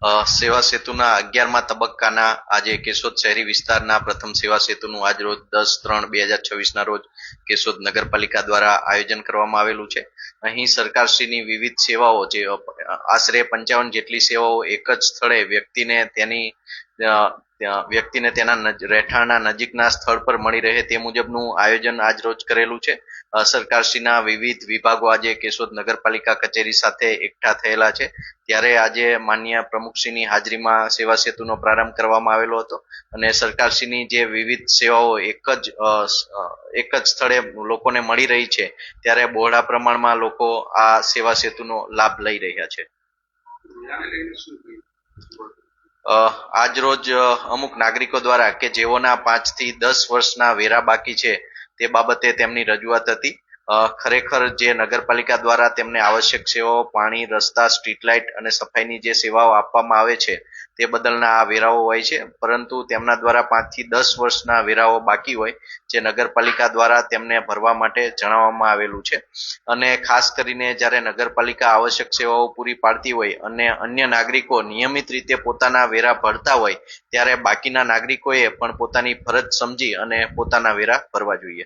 સેવા સેતુના 11મા તબક્કાના આજે કેશોદ શહેરી વિસ્તારના પ્રથમ સેવા સેતુનું આજ રોજ 10/3/2026 ના રોજ કેશોદ નગરપાલિકા દ્વારા આયોજન કરવામાં આવેલું છે. અહીં સરકારશ્રીની વિવિધ સેવાઓ જે આશરે 55 જેટલી સેવાઓ એક જ સ્થળે વ્યક્તિને તેના રહેઠાણના નજીકના સ્થળ પર મળી રહે તે મુજબનું આયોજન આજ રોજ કરેલું છે. સરકારશ્રીના વિવિધ વિભાગો આજે કેશોદ નગરપાલિકા કચેરી સાથે એકઠા થયેલા છે. ત્યારે આજે માનનીય પ્રમુખશ્રીની હાજરીમાં સેવા સેતુનો પ્રારંભ કરવામાં આવેલો હતો અને સરકારશ્રીની જે વિવિધ સેવાઓ એક જ સ્થળે લોકોને મળી રહી છે ત્યારે બહોળા પ્રમાણમાં લોકો આ સેવા સેતુનો લાભ લઈ રહ્યા છે. આજ રોજ અમુક નાગરિકો દ્વારા કે જેઓના 5 થી 10 વર્ષના વેરા બાકી છે તે બાબતે તેમની રજૂઆત હતી. ખરેખર જે નગરપાલિકા દ્વારા તેમને આવશ્યક સેવાઓ પાણી, રસ્તા, સ્ટ્રીટ લાઇટ અને સફાઈની જે સેવાઓ આપવામાં આવે છે તે બદલના આ વેરાઓ હોય છે. પરંતુ તેમના દ્વારા 5 થી 10 વર્ષના વેરાઓ બાકી હોય જે નગરપાલિકા દ્વારા તેમને ભરવા માટે જણાવવામાં આવેલું છે. અને ખાસ કરીને જ્યારે નગરપાલિકા આવશ્યક સેવાઓ પૂરી પાડતી હોય અને અન્ય નાગરિકો નિયમિત રીતે પોતાના વેરા ભરતા હોય ત્યારે બાકીના નાગરિકોએ પણ પોતાની ફરજ સમજી અને પોતાના વેરા ભરવા જોઈએ.